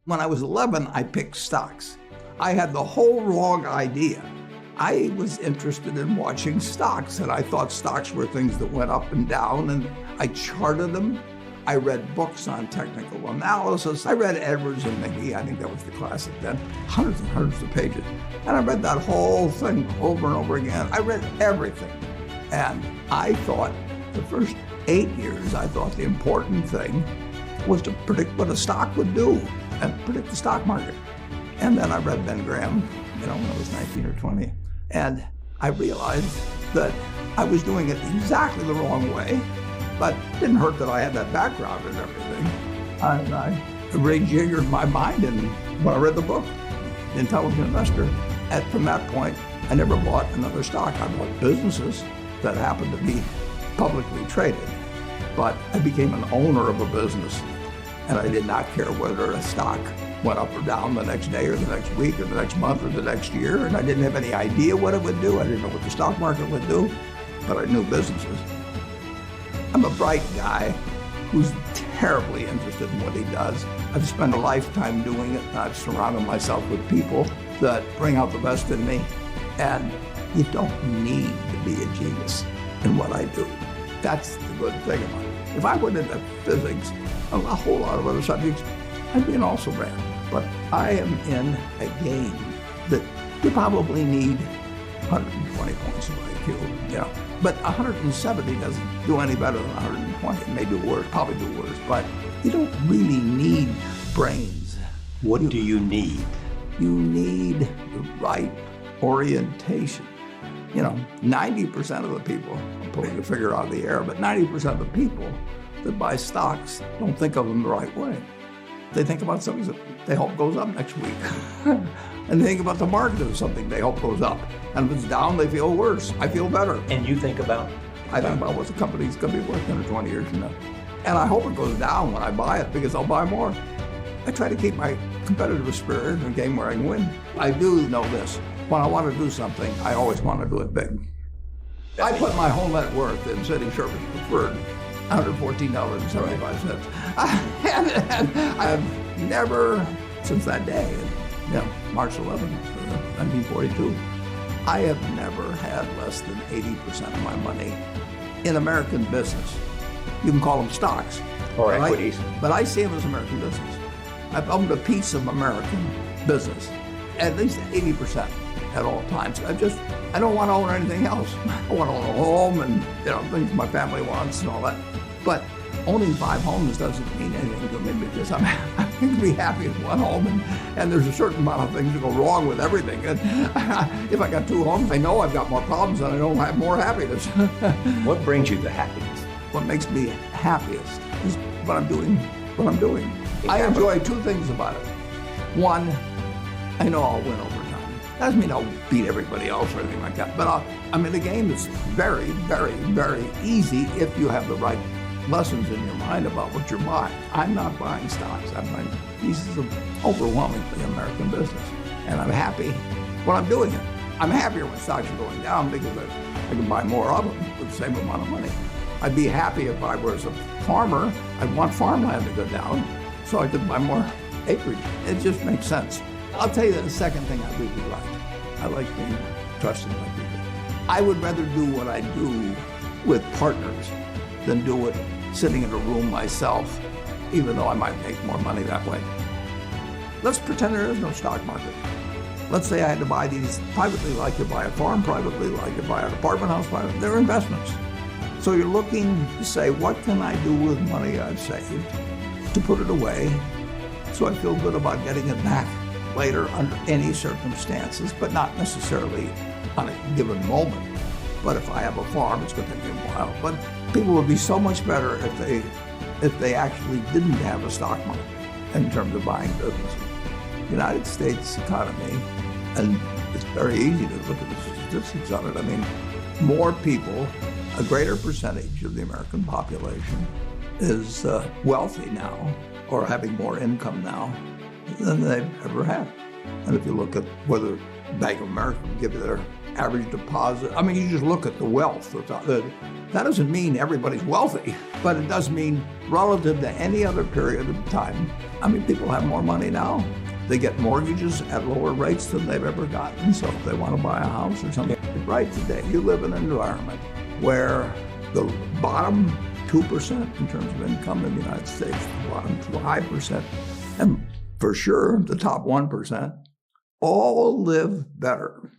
When I was 11, I picked stocks. I had the whole wrong idea. I was interested in watching stocks, and I thought stocks were things that went up and down, and I charted them. I read books on technical analysis. I read Edwards and McGee, I think that was the classic then, hundreds and hundreds of pages. And I read that whole thing over and over again. I read everything. And I thought, the first 8 years, I thought the important thing was to predict what a stock would do and predict the stock market. And then I read Ben Graham, when I was 19 or 20. And I realized that I was doing it exactly the wrong way, but it didn't hurt that I had that background and everything. And I rejiggered my mind when I read the book, The Intelligent Investor. And from that point, I never bought another stock. I bought businesses that happened to be publicly traded, but I became an owner of a business, and I did not care whether a stock went up or down the next day or the next week or the next month or the next year, and I didn't have any idea what it would do. I didn't know what the stock market would do, but I knew businesses. I'm a bright guy who's terribly interested in what he does. I've spent a lifetime doing it, and I've surrounded myself with people that bring out the best in me, and you don't need to be a genius in what I do. That's the good thing about it. If I went into physics and a whole lot of other subjects, I'd be an also-ran. But I am in a game that you probably need 120 points of IQ, But 170 doesn't do any better than 120. It may do worse, probably do worse, but you don't really need brains. What do you need? You need the right orientation. 90% of the people, I'm pulling a figure out of the air, but 90% of the people that buy stocks don't think of them the right way. They think about something that they hope goes up next week. And they think about the market as something they hope goes up. And if it's down, they feel worse. I feel better. And you think about? I think about what the company's going to be worth 10 or 20 years from now. And I hope it goes down when I buy it, because I'll buy more. I try to keep my competitive spirit in a game where I can win. I do know this. When I want to do something, I always want to do it big. I put my whole net worth in City Service Preferred, $114.75. And I've never, since that day, March 11th, 1942, I have never had less than 80% of my money in American business. You can call them stocks. Or equities. But I see them as American business. I've owned a piece of American business, at least 80% at all times. I don't want to own anything else. I want to own a home and, things my family wants and all that. But owning 5 homes doesn't mean anything to me, because I can be happy with one home, and there's a certain amount of things that go wrong with everything. And if I got 2 homes, I know I've got more problems and I don't have more happiness. What brings you the happiness? What makes me happiest is what I'm doing. I enjoy 2 things about it. One, I know I'll win over time. Doesn't mean I'll beat everybody else or anything like that, but I'm in a game that's very, very, very easy if you have the right lessons in your mind about what you're buying. I'm not buying stocks. I'm buying pieces of overwhelmingly American business, and I'm happy when I'm doing it. I'm happier when stocks are going down because I can buy more of them with the same amount of money. I'd be happy if I was a farmer. I'd want farmland to go down so I could buy more acreage. It just makes sense. I'll tell you the second thing I really like. I like being trusted by people. I would rather do what I do with partners than do it sitting in a room myself, even though I might make more money that way. Let's pretend there is no stock market. Let's say I had to buy these privately, like you buy a farm privately, like you buy an apartment house privately. They're investments. So you're looking to say, what can I do with money I've saved to put it away so I feel good about getting it back later under any circumstances, but not necessarily on a given moment. But if I have a farm, it's going to take me a while. But people would be so much better if they actually didn't have a stock market in terms of buying businesses. The United States economy, and it's very easy to look at the statistics on it. I mean, more people, a greater percentage of the American population is wealthy now, or having more income now than they've ever had. And if you look at whether Bank of America will give you their average deposit. I mean, you just look at the wealth. That doesn't mean everybody's wealthy, but it does mean relative to any other period of time. I mean, people have more money now. They get mortgages at lower rates than they've ever gotten. So if they want to buy a house or something, right today, you live in an environment where the bottom 2% in terms of income in the United States, the bottom 5%, and for sure the top 1%, all live better